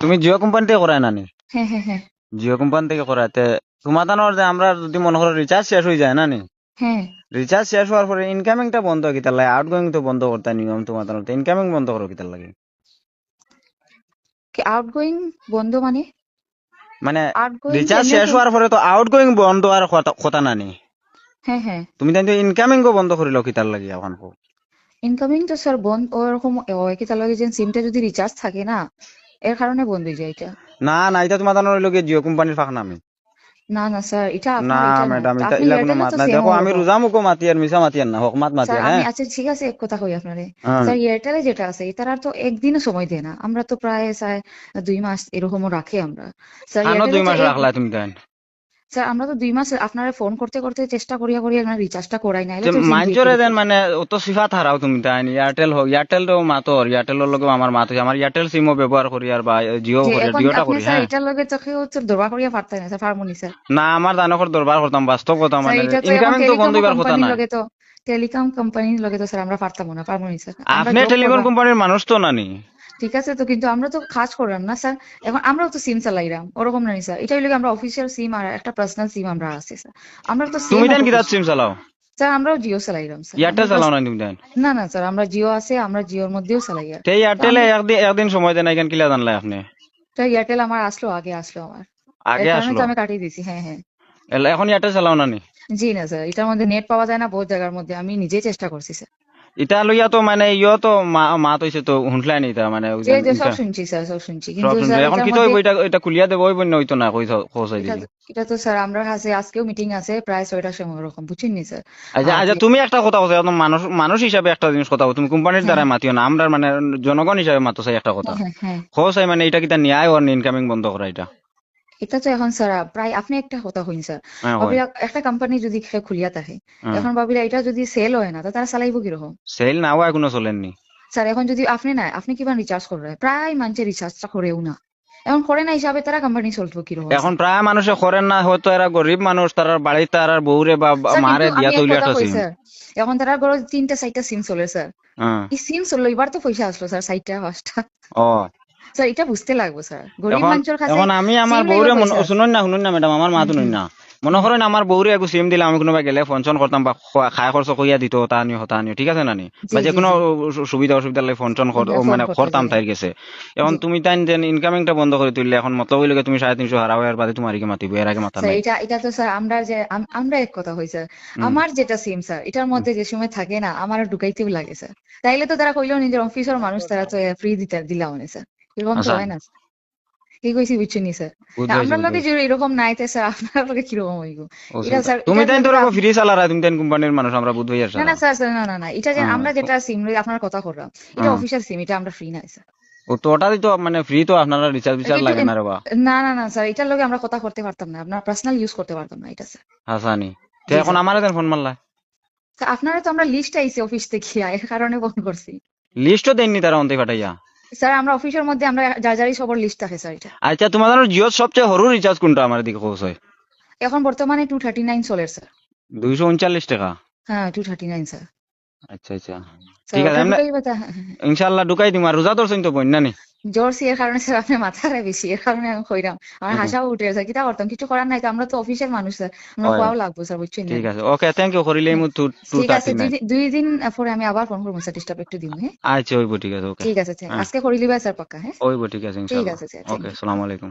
তুমি জিও কোম্পানি থেকে করায় নানি? হ্যাঁ হ্যাঁ হ্যাঁ জিও কোম্পানি থেকে করাতে তোমার যে আমরা যদি মনে করো রিচার্জ শেষ হয়ে যায় নানি, হ্যাঁ। রিচার্জ শেষ হওয়ার পরে ইনকামিংটা বন্ধ হয় কিতার লাগে? আউটগোয়িং তো বন্ধ করতে হয় নিয়ম তোমার, ইনকামিং বন্ধ করো কিতার লাগে? কি আউটগোয়িং বন্ধ মানে? মানে আউটগোয়িং তো রিচার্জ এমনি শেষ তো। হওয়ার পরে তো আউটগোয়িং বন্ধ হওয়ার কথা নানি। হ্যাঁ হ্যাঁ। তুমি তাই ইনকামিং বন্ধ করিল কিতার লাগে এখন কও? ইনকামিং তো স্যার বন্ধ ওরকম হয় কি, তার লগে যে সিমটা যদি রিচার্জ থাকে না, এর কারণে বন্ধ হয়ে যায় এটা। না না, এটা তোমার হইল গিয়ে জিও কোম্পানির ফাঁক নামি। না না স্যার, এটা না আপনার এটা না। ম্যাডাম, এটা আপনি ইলা কোনো এয়ারটেলও মাত তো না। সেম দেখো আমি ওরকম। রোজা মুখো মাতি আর মিশা মাতি আর না, হকমাত মাতি স্যার আর, আমি হ্যাঁ। আচ্ছা ঠিক আছে, এক কথা কই আপনারে। হ্যাঁ। স্যার এয়ারটেলে যেটা আছে এটার আর তো একদিনও সময় দেয় না, আমরা তো প্রায় স্যার 2 মাস এরকমও রাখি আমরা। স্যার খানো এয়ারটেলে 2 মাস তো রাখলা তুমি তাই? স্যার আমরা তো 2 মাস আপনারা ফোন করতে করতে চেষ্টা করিয়া করিয়া আপনার রিচার্জটা করাই, নাইলে তো সিম দিয়ে মাঞ্চরে দিত। দেন মানে অত সিফাত হারাও তুমি তাই? এয়ারটেল হোক, এয়ারটেল তো মাতর, এয়ারটেলের লগে আমার মাত হইছে। আমার এয়ারটেল সিমও ব্যবহার করি আর বা জিও যে করি, এখন জিওটা আপনি করি, স্যার হ্যাঁ। এটার লগে তো কেউ তো দরবার করিয়া পারতেন না স্যার, পারমুনি স্যার। না আমার দানকর দরবার করতাম, বাস্তব কথা স্যার মানে। এটা তো এখন ইনকামিং তো বন্ধ হইবার কথা নাই। টেলিকম কোম্পানির লগে তো স্যার আমরা পারতাম না, পারমুনি স্যার, আমরা আপনি জব টেলিকম করলাম। কোম্পানির মানুষ তো নানি? ঠিক আছে তো, কিন্তু আমরা তো কাজ করলাম না স্যার। এখন আমরাও তো সিম চালাইলাম ওরকম নাই স্যার, এটাই লগে আমরা অফিসিয়াল সিম আর একটা পার্সোনাল সিম আমরা আছে স্যার। আমরা তো সেম তুমি দেন কিতাব অকুপেশন। সিম চালাও? স্যার আমরাও জিও চালাইলাম স্যার, এয়ারটেল আমরা তো। চালাও না তুমি দেন? না না স্যার, আমরা জিও আছে, আমরা জিওর মধ্যেও চালাই আর। তে তো এয়ারটেলে আমরা একদিন একদিন সময় দেন, এখান কিলা জানলাই আপনি? তো এয়ারটেল আমার আসলো, আগে আসলো আমার। এর আগে কারণে তো আসলো? আমি কাটিয়ে দিছি, হ্যাঁ হ্যাঁ। এখন এয়ারটেল চালাও নানি? জি না স্যার, এটার মধ্যে নেট পাওয়া যায় না বহুত জায়গার মধ্যে, আমি নিজেই চেষ্টা করছি স্যার। ইটা লইয়া তো মানে তো মাত হইছে তো শুনলাই নি, তা মানে যে যে সব শুনছি স্যার, সব শুনছি, সব কিন্তু শুনছে। স্যার এখন এটার কি তো মধ্যে হইব? এটা এটা খুলিয়া দেবো হইব না? হইতো না, কই খোঁজাই এটা দিলি। এটা তো স্যার আমরা কাছে আজকেও মিটিং আছে প্রায় 6টার সময় ওরকম, বুঝছেন নি স্যার। আচ্ছা আর আচ্ছা, যে তুমি একটা কথা বলছো, একদম মানুষ মানুষ হিসাবে একটা জিনিস কথা বল। তুমি কোম্পানির হ্যাঁ দ্বারা মাতিও না, আমরা মানে জনগণ হিসাবে মাতো চাই একটা কথা। হ্যাঁ হ্যাঁ হ্যাঁ। খোঁজাই মানে এটা কিটা ন্যায় ওর ইনকামিং বন্ধ করা এটা? এটা তো এখন স্যার প্রায় আপনি একটা কথা হইন স্যার। হ্যাঁ হয়। ভাবিলা একটা কোম্পানি যদি খুলিয়া থাকে, হ্যাঁ। এখন ভাবিলা এটা যদি সেল হয় না তো তারা চালাইবো কিরকম? সেল না হওয়া এখনো চলেননি? স্যার এখন যদি আপনি না, আপনি কিবা রিচার্জ করবে, প্রায় মানুষে রিচার্জটা করেও না। এখন করে না হিসাবে তারা কোম্পানি চলবো কিরকম এখন স্যার? প্রায় মানুষে করেন না, হয়তো এরা গরিব মানুষ, তার বাড়িতে তার বউরে বা স্যার কিন্তু মারে দিয়া আমি এক তৈলি কথা একটা কই সিম। স্যার, এখন তারা ঘরে 3টা 4টা সিম চলে স্যার। হ্যাঁ। এই সিম চললো, এবার তো পয়সা আসলো স্যার 4টা 5টা। ও স্যার এটা বুঝতে লাগবো স্যার, গরিব এখন মানুষের কাছে এখন আমি আমার সিম লইবা বউরে পয়সা আছে। শুনুন না ম্যাডাম, আমার মা হুম শুনুন হুম না। মনে হুম। করেন আমার বউরে একটু সিম দিলে, আমি কোনোবা গেলে ফোন চন করতাম বা খায় খরচ কইয়া দিত, তা নিও তা নিও, ঠিক আছে নানি? বা জি যে জি কোনো জি। সুবিধা অসুবিধা লাগে ফোন চন ফোন মানে করতে করতাম যায়। তাই গেছে। এখন জি তুমি তাই যেন ইনকামিংটা বন্ধ করে তুললে, এখন মতলব হইলে তুমি 350 হারাও, এর বাদে তোমার কি মাতিব? এর আগে মাথা স্যার, নাই। এটা এটা তো স্যার আমরা যে আমরা এক কথা হই স্যার। হম। আমার যেটা সিম স্যার, এটার মধ্যে যে সময় থাকে না আমার আর ঢুকাইতেও লাগে স্যার। তাইলে তো তারা কইলো নিজের অফিসের মানুষ, তারা তো ফ্রি দিতে দিলাম না স্যার। এরকম তো আচ্ছা। হয় না স্যার। কি কইছি বুঝছেন নি স্যার? বুঝতে আপনার লগে পারছি। যে এরকম নাই তাই স্যার আপনার লগে কিরকম হইব? এটা অসুবিধা স্যার তুমি এটার তাই লগে তোর তো আপনি। ফ্রি চালারা, তুমি তাই কোম্পানির মানুষ, আমরা বুধ ভাইয়ার না সারা। না স্যার স্যার, না না না, এটা যে হ্যাঁ। আমরা যেটা সিম লই আপনার কথা করলাম, এটা হ্যাঁ। অফিসিয়াল সিম, এটা আমরা ফ্রি নাই স্যার। ও তো ওটারই তো মানে ফ্রি, তো আপনারা রিচার্জ বিচার কিন্তু লাগে না রে বা? না না না স্যার, এটার লগে আমরা কথা করতে পারতাম না, আপনার পার্সোনাল ইউজ করতে পারতাম না এটা স্যার। হাসানি। তো জি এখন স্যার। আমার ফোন মারলা? তো আপনারা তো আমরা লিস্ট আইছি অফিস থেকে, এর কারণে ফোন করছি। লিস্টও দেননি তারা অন্তে পাঠাইয়া? স্যার আমরা অফিসের মধ্যে আমরা যার যারই সবার লিস্ট থাকে স্যার এটা। আচ্ছা, তোমাদের জিওর সবচেয়ে সরু রিচার্জ কোনটা আমার দিকে খোঁজ হয়? এখন বর্তমানে 239 চলে স্যার। 239 টাকা? হ্যাঁ 239 স্যার। আচ্ছা আচ্ছা। স্যার ঠিক আছে ওটা এমনি। ঢুকাই বাতা, হ্যাঁ হ্যাঁ হ্যাঁ। ইনশাল্লাহ ঢুকাই দিম। আর রোজা ধরছেন তো বোন নানি? জ্বর এর কারণে স্যার আপনার মাথাটা বেশি, এর কারণে আমি কইরাম। আমার হুম। হাসাও উঠে স্যার, কিটা করতাম, কিছু করার নাই তো, আমরা তো অফিসের মানুষ স্যার, আমরা হয় হয়। খোয়াও লাগবো স্যার, বুঝছেন না ঠিক নি? আছে, ওকে, থ্যাংক ইউ। করিলেই হ্যাঁ মু টু ঠিক আছে, থার্টি দুই নাইন দিন 2 দিন পরে আমি আবার ফোন করবো স্যার, ডিস্টার্ব একটু দিন, হ্যাঁ। আচ্ছা হইব, ঠিক আছে, ওকে। ঠিক আছে স্যার, হ্যাঁ আজকে করে লিবা স্যার পাক্কা, হ্যাঁ। হইব, ঠিক আছে ঠিক ইনশাল্লাহ। আছে স্যার, ওকে, থ্যাংক ইউ। আসসালামু আলাইকুম।